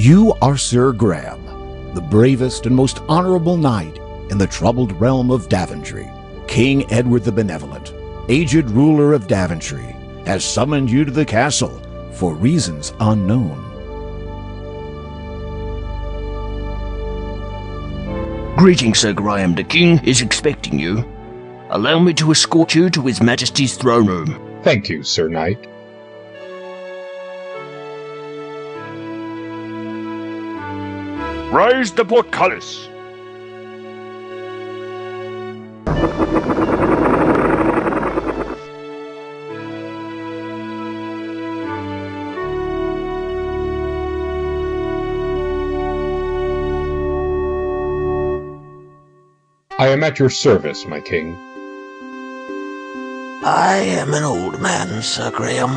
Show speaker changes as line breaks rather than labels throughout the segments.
You are Sir Graham, the bravest and most honorable knight in the troubled realm of Daventry. King Edward the Benevolent, aged ruler of Daventry, has summoned you to the castle for reasons unknown.
Greetings, Sir Graham. The King is expecting you. Allow me to escort you to His Majesty's throne room.
Thank you, Sir Knight.
Raise the portcullis.
I am at your service, my king.
I am an old man, Sir Graham.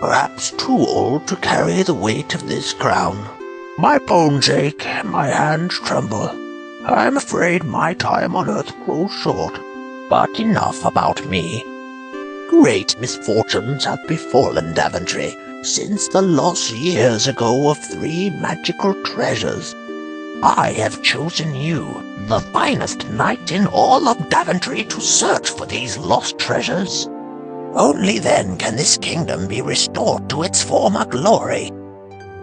Perhaps too old to carry the weight of this crown. My bones ache, my hands tremble. I am afraid my time on earth grows short. But enough about me. Great misfortunes have befallen Daventry since the loss years ago of 3 magical treasures. I have chosen you, the finest knight in all of Daventry, to search for these lost treasures. Only then can this kingdom be restored to its former glory.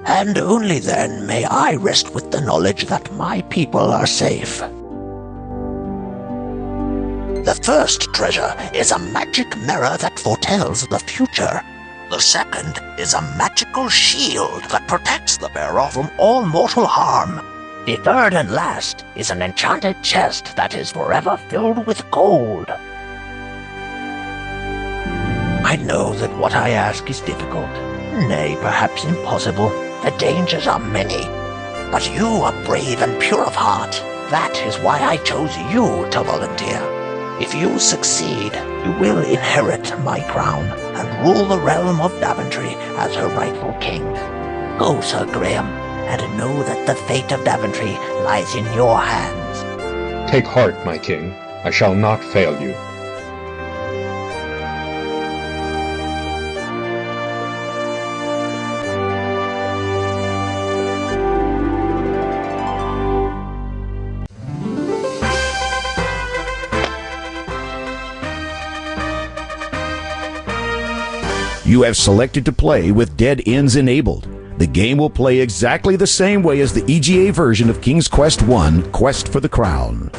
And only then may I rest with the knowledge that my people are safe. The first treasure is a magic mirror that foretells the future. The second is a magical shield that protects the bearer from all mortal harm. The third and last is an enchanted chest that is forever filled with gold. I know that what I ask is difficult, nay, perhaps impossible. The dangers are many, but you are brave and pure of heart. That is why I chose you to volunteer. If you succeed, you will inherit my crown and rule the realm of Daventry as her rightful king. Go, Sir Graham, and know that the fate of Daventry lies in your hands.
Take heart, my king. I shall not fail you.
You have selected to play with dead ends enabled. The game will play exactly the same way as the EGA version of King's Quest I, Quest for the Crown.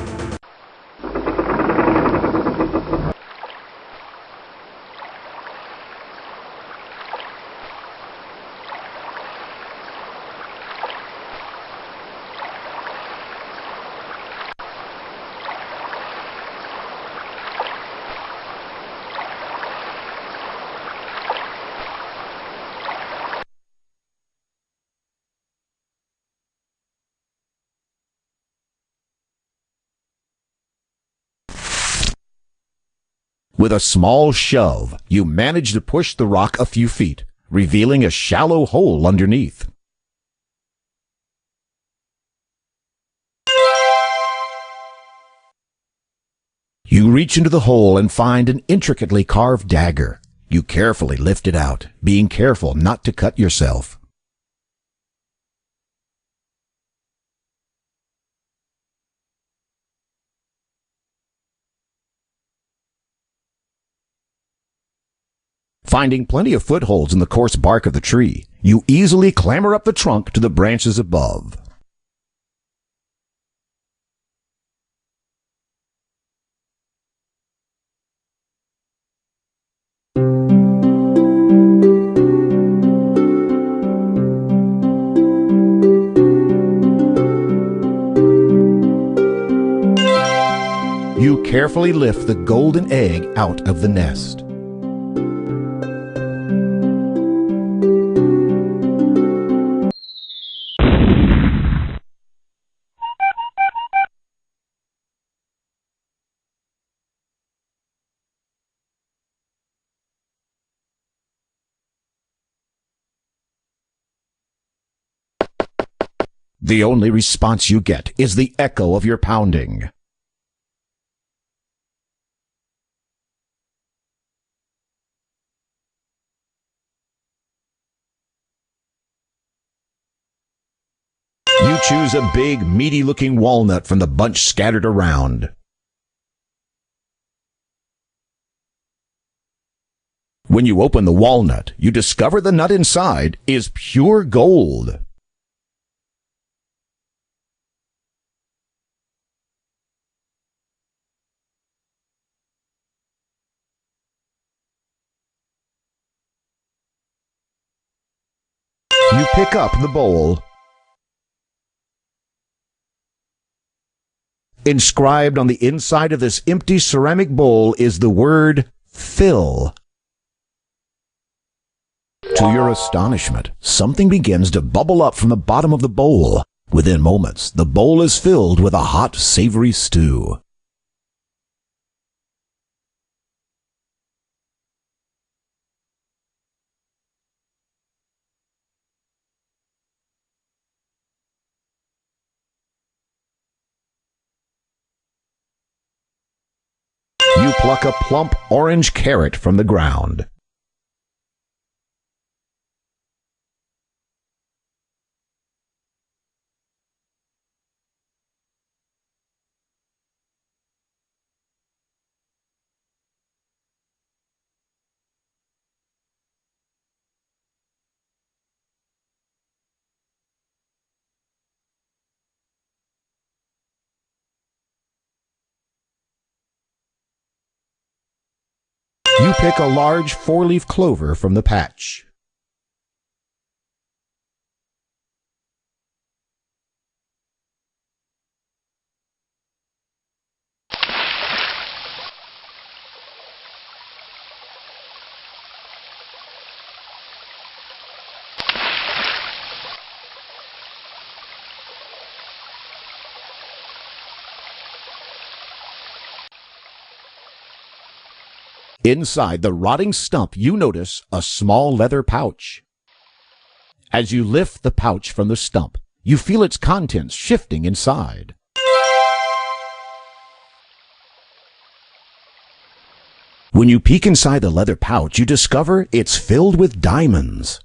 With a small shove, you manage to push the rock a few feet, revealing a shallow hole underneath. You reach into the hole and find an intricately carved dagger. You carefully lift it out, being careful not to cut yourself. Finding plenty of footholds in the coarse bark of the tree, you easily clamber up the trunk to the branches above. You carefully lift the golden egg out of the nest. The only response you get is the echo of your pounding. choose a big, meaty-looking walnut from the bunch scattered around. When you open the walnut, you discover the nut inside is pure gold. You pick up the bowl. Inscribed on the inside of this empty ceramic bowl is the word fill. To your astonishment, something begins to bubble up from the bottom of the bowl. Within moments, the bowl is filled with a hot, savory stew. You pluck a plump orange carrot from the ground. You pick a large four-leaf clover from the patch. Inside the rotting stump, you notice a small leather pouch. As you lift the pouch from the stump, you feel its contents shifting inside. When you peek inside the leather pouch, you discover it's filled with diamonds.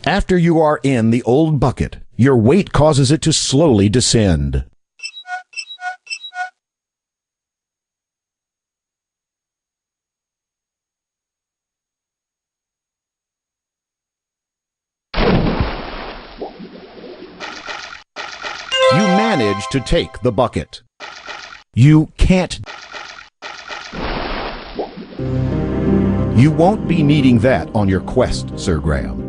After you are in the old bucket, your weight causes it to slowly descend. You manage to take the bucket. You can't. You won't be needing that on your quest, Sir Graham.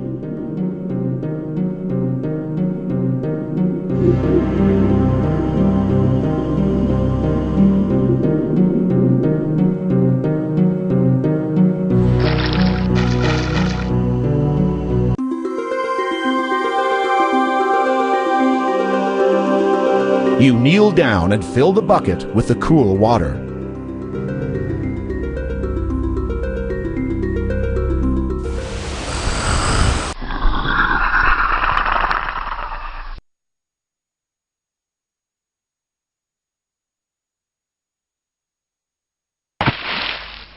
You kneel down and fill the bucket with the cool water.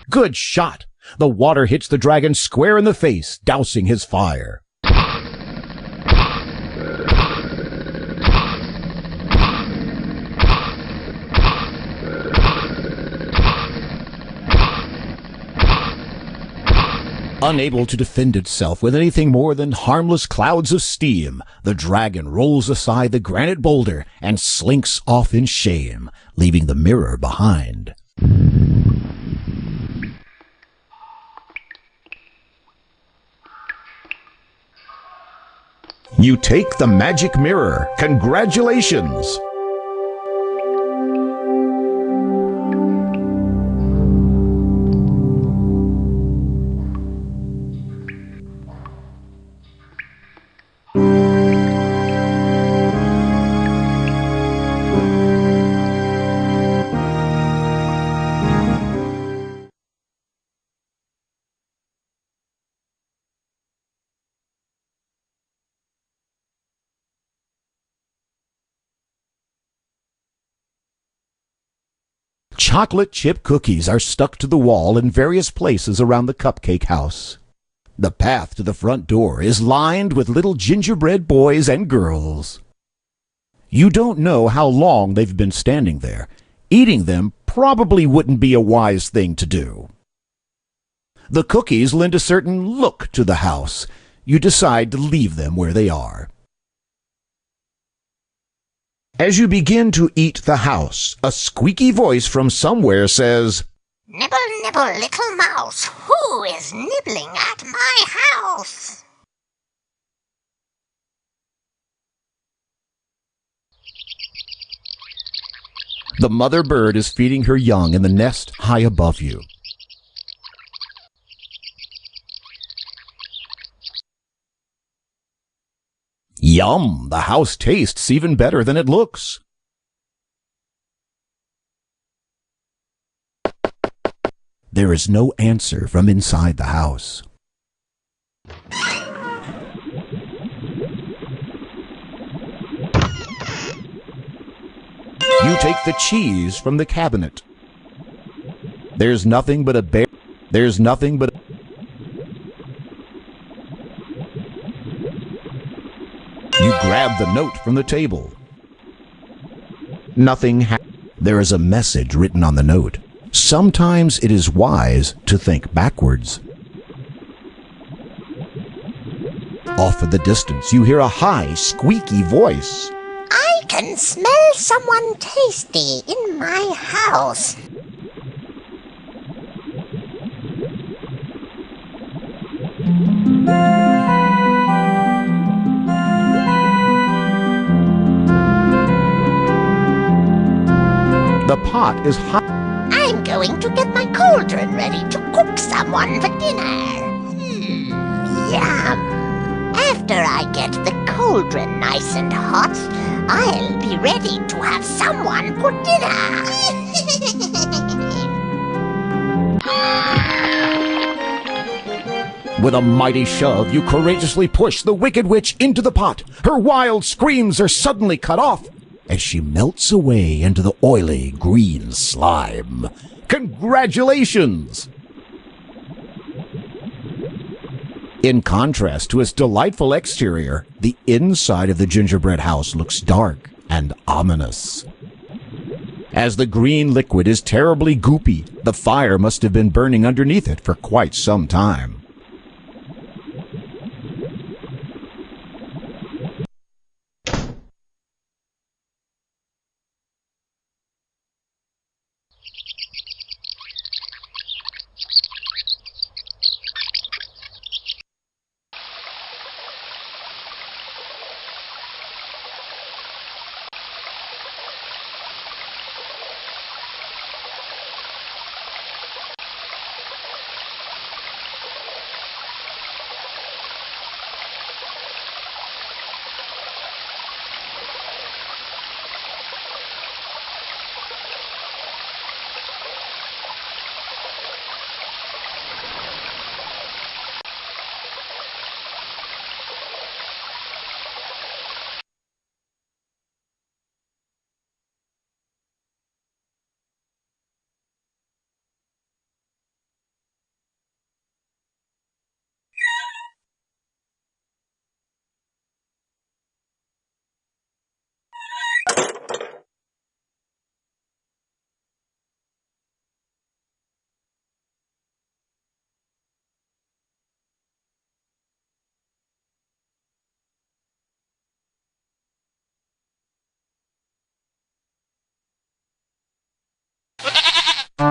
Good shot! The water hits the dragon square in the face, dousing his fire. Unable to defend itself with anything more than harmless clouds of steam, the dragon rolls aside the granite boulder and slinks off in shame, leaving the mirror behind. You take the magic mirror. Congratulations! Chocolate chip cookies are stuck to the wall in various places around the cupcake house. The path to the front door is lined with little gingerbread boys and girls. You don't know how long they've been standing there. Eating them probably wouldn't be a wise thing to do. The cookies lend a certain look to the house. You decide to leave them where they are. As you begin to eat the house, a squeaky voice from somewhere says,
"Nibble, nibble, little mouse, who is nibbling at my house?"
The mother bird is feeding her young in the nest high above you. Yum! The house tastes even better than it looks. There is no answer from inside the house. You take the cheese from the cabinet. There's nothing but a bear. There's nothing but. You grab the note from the table. Nothing. There is a message written on the note. Sometimes it is wise to think backwards. Off in the distance, you hear a high, squeaky voice.
"I can smell someone tasty in my house."
The pot is hot.
"I'm going to get my cauldron ready to cook someone for dinner." Yum! After I get the cauldron nice and hot, I'll be ready to have someone for dinner.
With a mighty shove, you courageously push the wicked witch into the pot. Her wild screams are suddenly cut off as she melts away into the oily green slime. Congratulations! In contrast to its delightful exterior, the inside of the gingerbread house looks dark and ominous. As the green liquid is terribly goopy, the fire must have been burning underneath it for quite some time.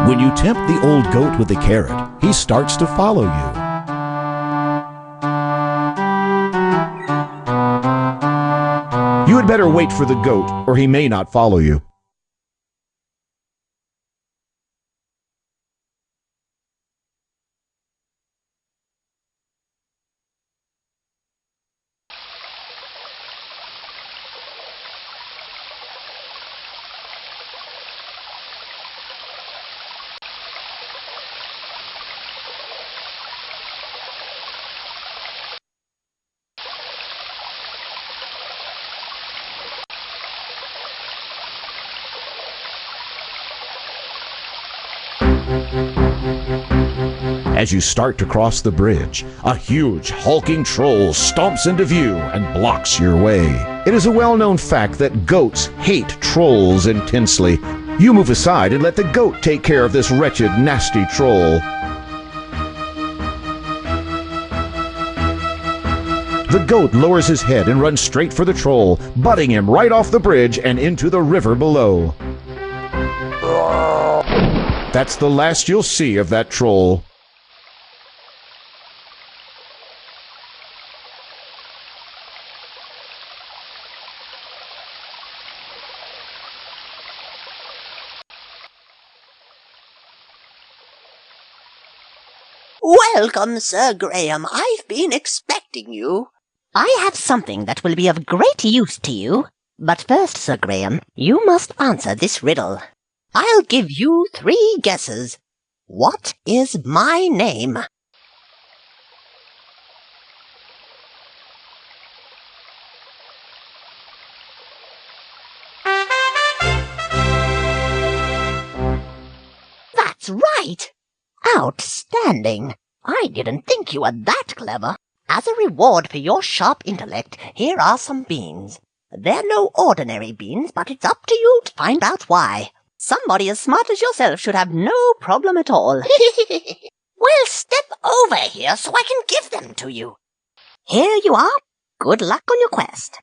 When you tempt the old goat with the carrot, he starts to follow you. You had better wait for the goat, or he may not follow you. As you start to cross the bridge, a huge, hulking troll stomps into view and blocks your way. It is a well-known fact that goats hate trolls intensely. You move aside and let the goat take care of this wretched, nasty troll. The goat lowers his head and runs straight for the troll, butting him right off the bridge and into the river below. That's the last you'll see of that troll.
Welcome, Sir Graham. I've been expecting you.
I have something that will be of great use to you. But first, Sir Graham, you must answer this riddle.
I'll give you 3 guesses. What is my name?
That's right! Outstanding! I didn't think you were that clever. As a reward for your sharp intellect, here are some beans. They're no ordinary beans, but it's up to you to find out why. Somebody as smart as yourself should have no problem at all.
Well, step over here so I can give them to you.
Here you are. Good luck on your quest.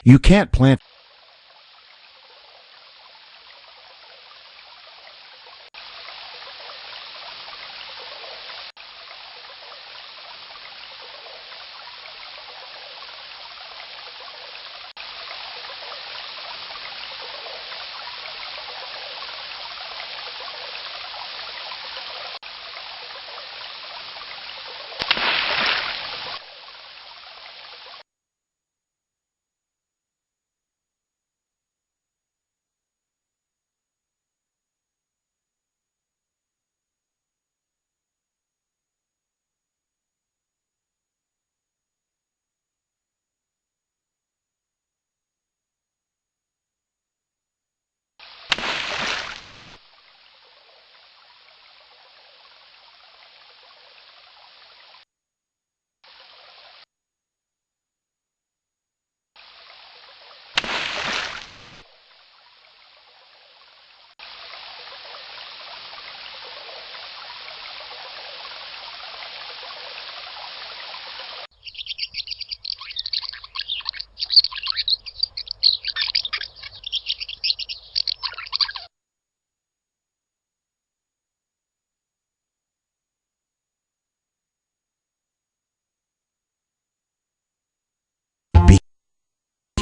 You can't plant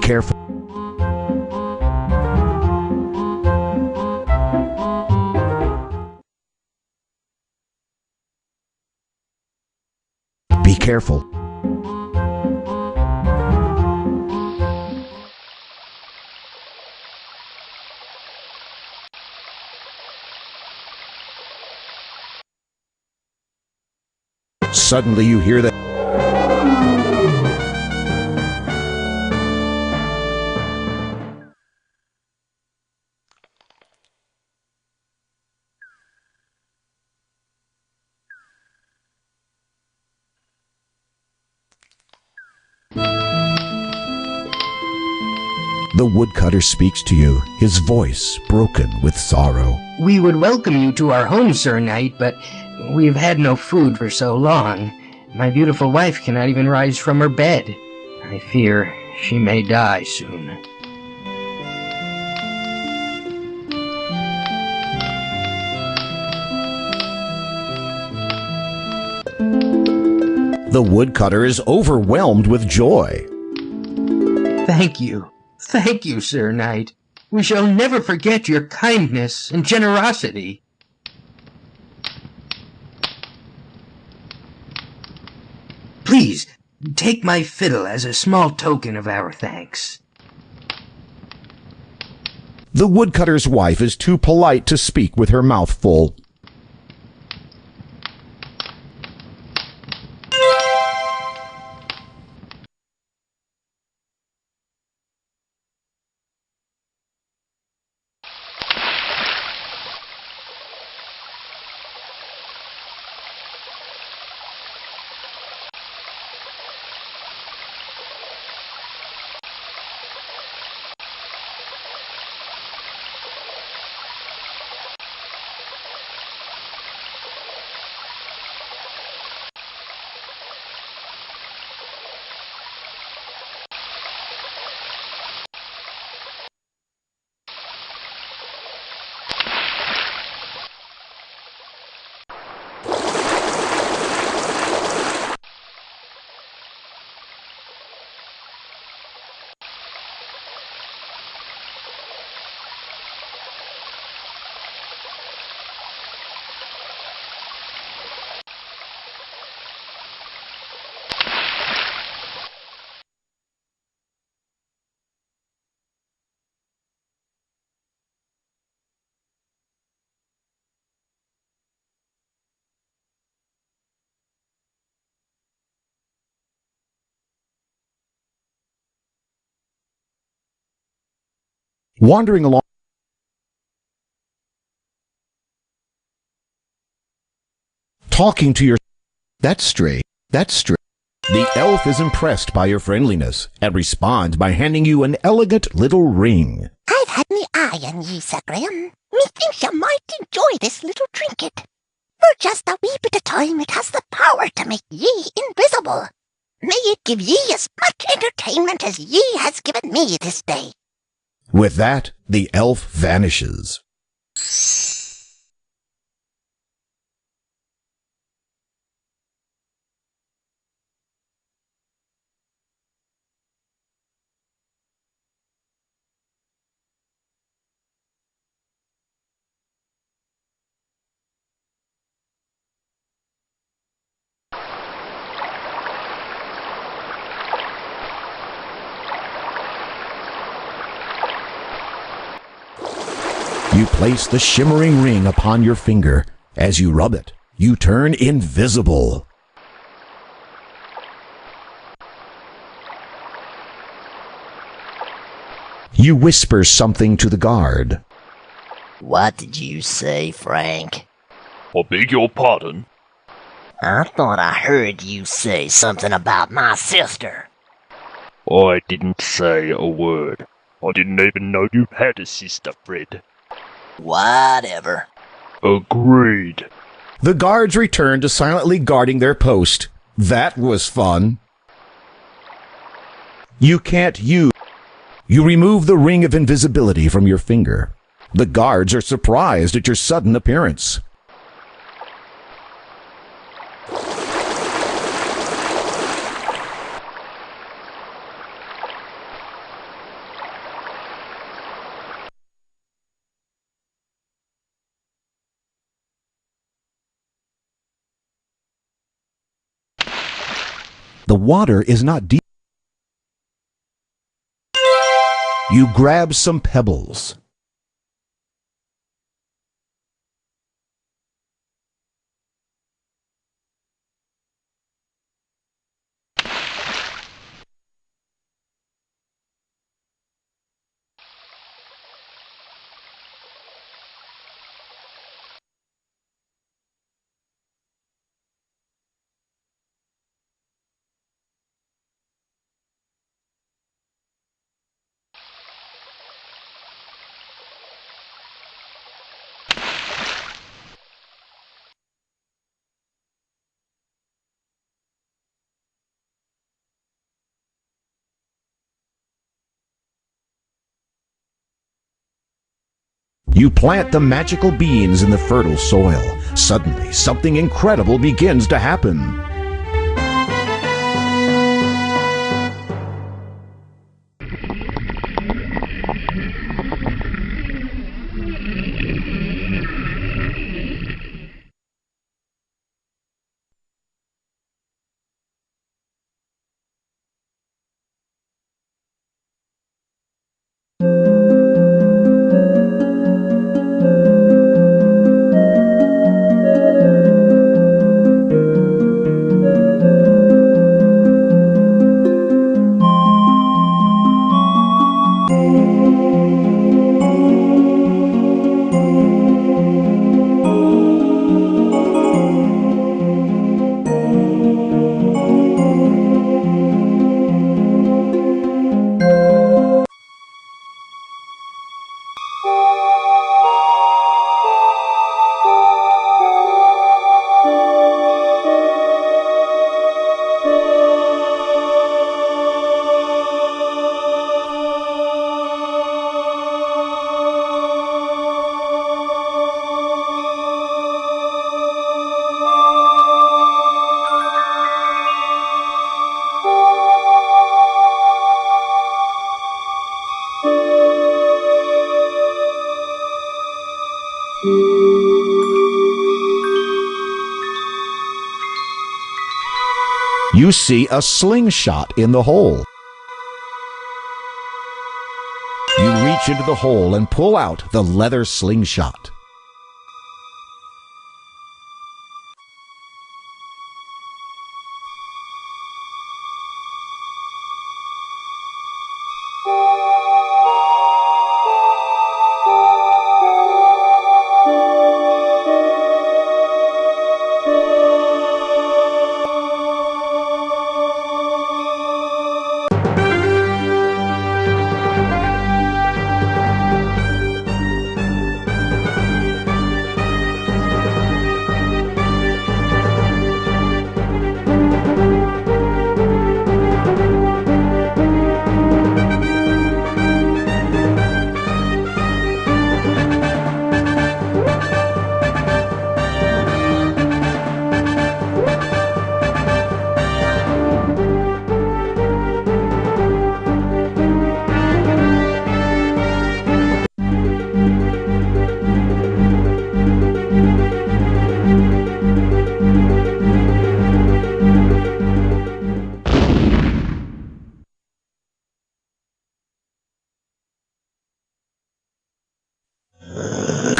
careful. Be careful. Suddenly you hear that. The woodcutter speaks to you, his voice broken with sorrow.
We would welcome you to our home, Sir Knight, but we've had no food for so long. My beautiful wife cannot even rise from her bed. I fear she may die soon.
The woodcutter is overwhelmed with joy.
Thank you. Thank you, Sir Knight. We shall never forget your kindness and generosity. Please, take my fiddle as a small token of our thanks.
The woodcutter's wife is too polite to speak with her mouth full. Wandering along, talking to your... That's straight. That's straight. The elf is impressed by your friendliness and responds by handing you an elegant little ring.
I've had me eye on ye, Sir Graham. Methinks you might enjoy this little trinket. For just a wee bit of time it has the power to make ye invisible. May it give ye as much entertainment as ye has given me this day.
With that, the elf vanishes. You place the shimmering ring upon your finger. As you rub it, you turn invisible. You whisper something to the guard.
What did you say, Frank?
I beg your pardon?
I thought I heard you say something about my sister.
I didn't say a word. I didn't even know you had a sister, Fred.
Whatever.
Agreed.
The guards return to silently guarding their post. That was fun. You can't use... You remove the ring of invisibility from your finger. The guards are surprised at your sudden appearance. The water is not deep. You grab some pebbles. You plant the magical beans in the fertile soil. Suddenly, something incredible begins to happen. You see a slingshot in the hole. You reach into the hole and pull out the leather slingshot.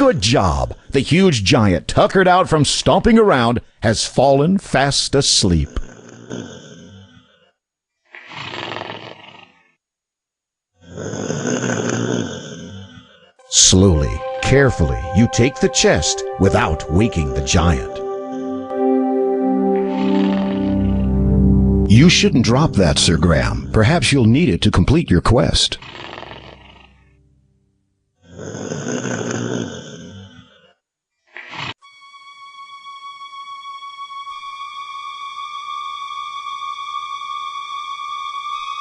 Good job! The huge giant, tuckered out from stomping around, has fallen fast asleep. Slowly, carefully, you take the chest without waking the giant. You shouldn't drop that, Sir Graham. Perhaps you'll need it to complete your quest.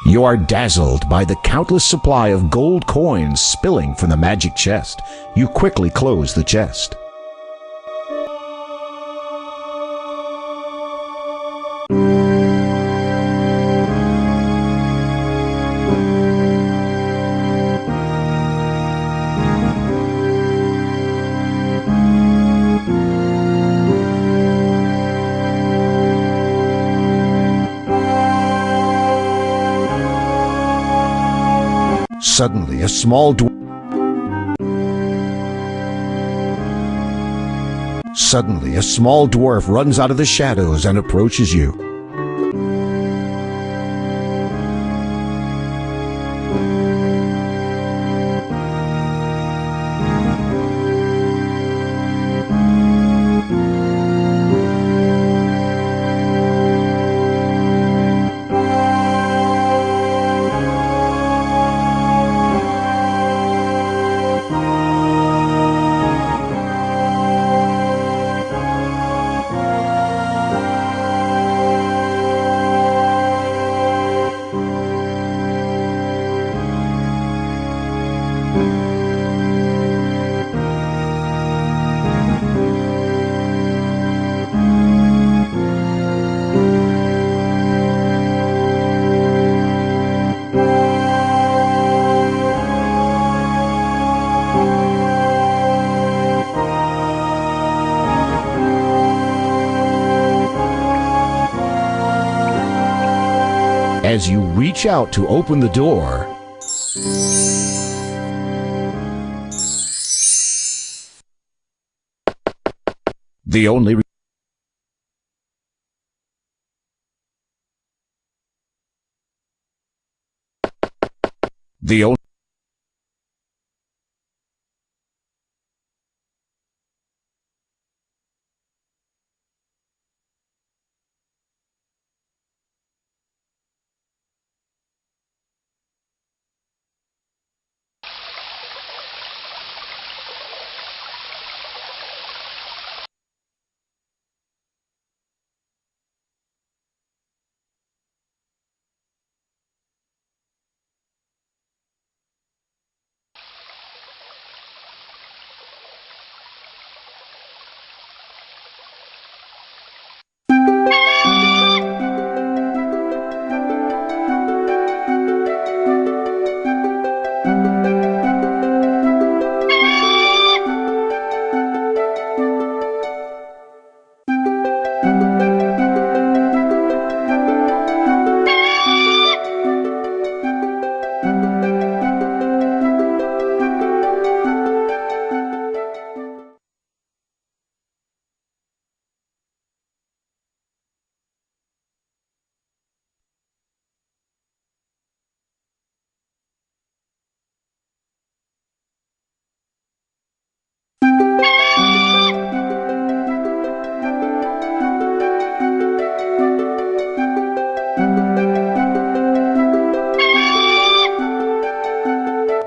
You are dazzled by the countless supply of gold coins spilling from the magic chest. You quickly close the chest. Suddenly, a small dwarf runs out of the shadows and approaches you. As you reach out to open the door, the only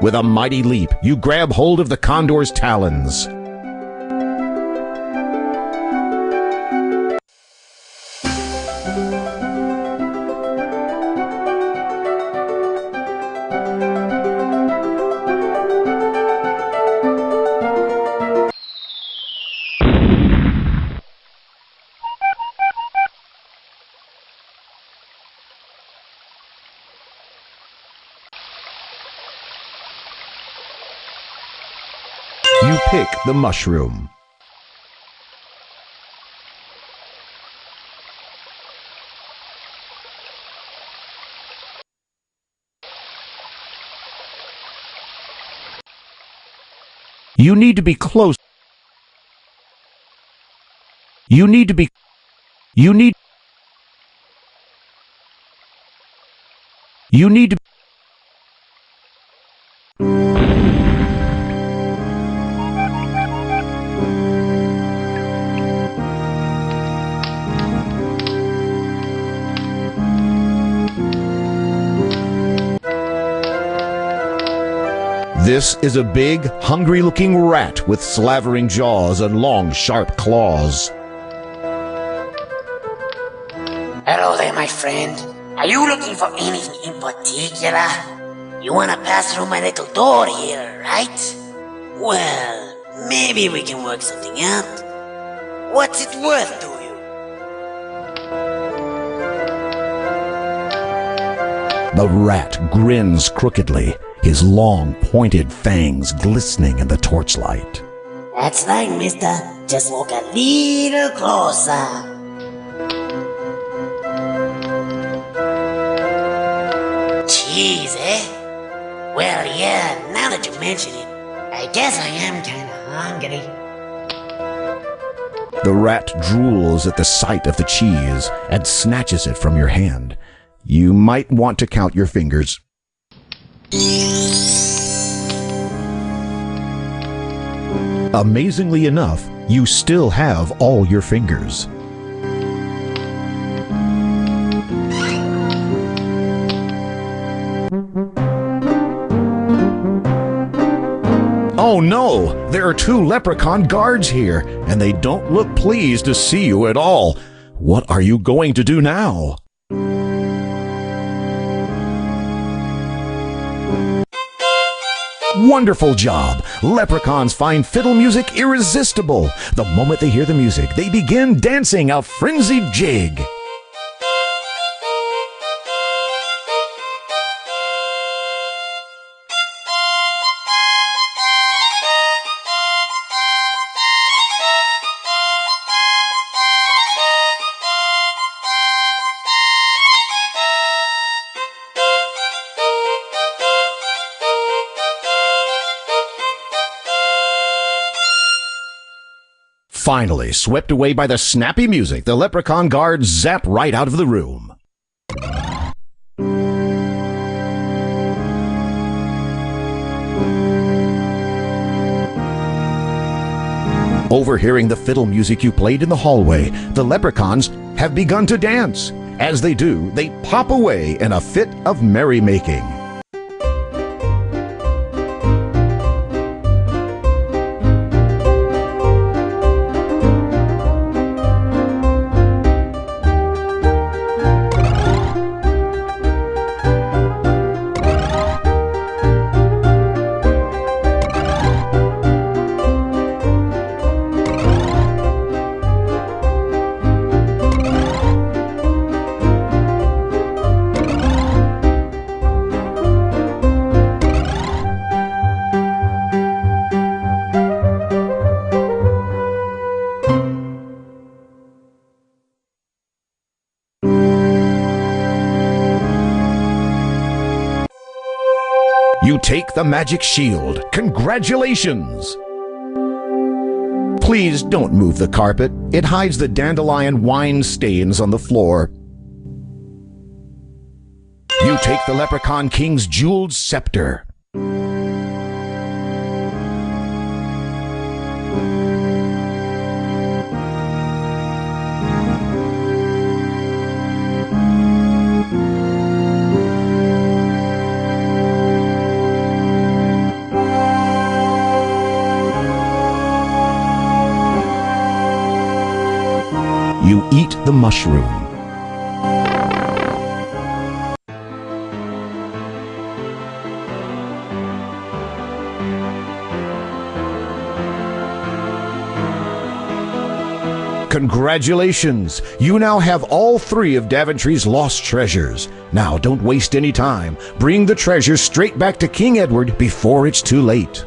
With a mighty leap, you grab hold of the condor's talons. You pick the mushroom. You need to be close You need to be... You need... You need to... This is a big, hungry-looking rat with slavering jaws and long, sharp claws.
Hello there, my friend. Are you looking for anything in particular? You wanna pass through my little door here, right? Well, maybe we can work something out. What's it worth to you?
The rat grins crookedly, his long, pointed fangs glistening in the torchlight.
That's right, mister. Just walk a little closer. Cheese, eh? Well, yeah, now that you mention it, I guess I am kinda hungry.
The rat drools at the sight of the cheese and snatches it from your hand. You might want to count your fingers. Amazingly enough, you still have all your fingers. Oh no! There are 2 leprechaun guards here, and they don't look pleased to see you at all. What are you going to do now? Wonderful job! Leprechauns find fiddle music irresistible. The moment they hear the music, they begin dancing a frenzied jig. Finally, swept away by the snappy music, the leprechaun guards zap right out of the room. Overhearing the fiddle music you played in the hallway, the leprechauns have begun to dance. As they do, they pop away in a fit of merrymaking. You take the magic shield. Congratulations! Please don't move the carpet. It hides the dandelion wine stains on the floor. You take the Leprechaun King's jeweled scepter. You eat the mushroom. Congratulations! You now have all 3 of Daventry's lost treasures. Now, don't waste any time. Bring the treasures straight back to King Edward before it's too late.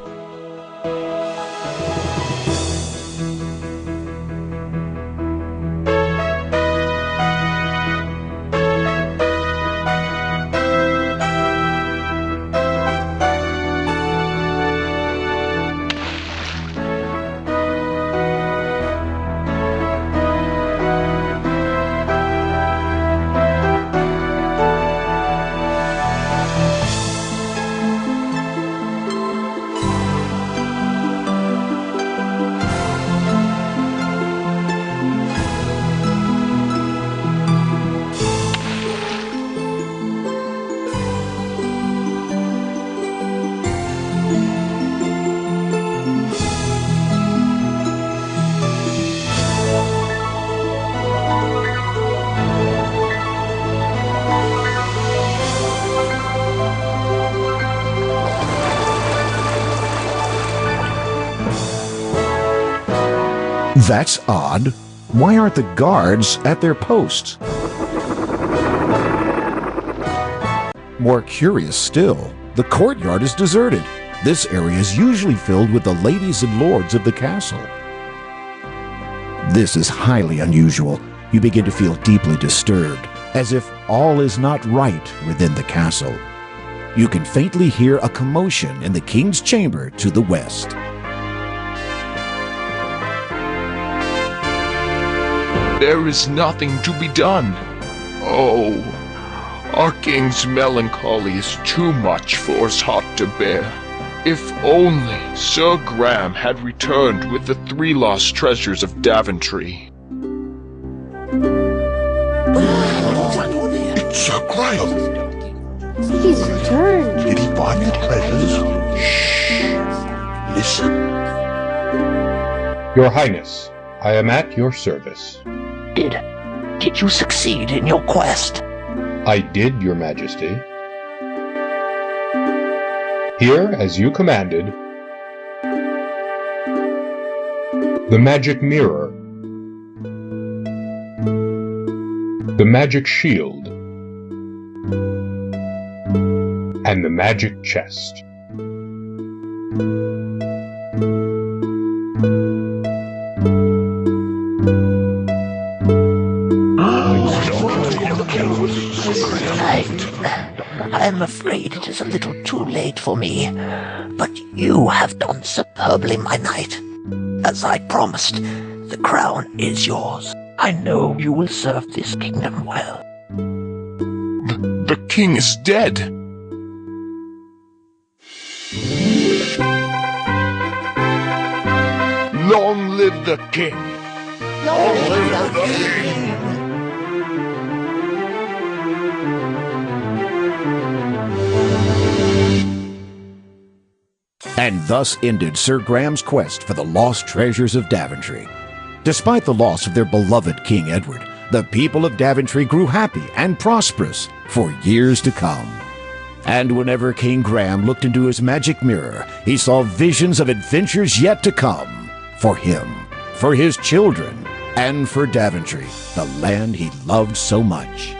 That's odd. Why aren't the guards at their posts? More curious still, the courtyard is deserted. This area is usually filled with the ladies and lords of the castle. This is highly unusual. You begin to feel deeply disturbed, as if all is not right within the castle. You can faintly hear a commotion in the king's chamber to the west.
There is nothing to be done. Oh, our king's melancholy is too much for us hot to bear. If only Sir Graham had returned with the 3 lost treasures of Daventry.
It's Sir Graham.
He's returned.
Did he find the treasures? Shh. Listen.
Your Highness, I am at your service.
Did you succeed in your quest?
I did, Your Majesty. Here, as you commanded, the magic mirror, the magic shield, and the magic chest.
I'm afraid it is a little too late for me, but you have done superbly, my knight. As I promised, the crown is yours. I know you will serve this kingdom well.
The king is dead. Long live the king!
Long live the king!
And thus ended Sir Graham's quest for the lost treasures of Daventry. Despite the loss of their beloved King Edward, the people of Daventry grew happy and prosperous for years to come. And whenever King Graham looked into his magic mirror, he saw visions of adventures yet to come for him, for his children, and for Daventry, the land he loved so much.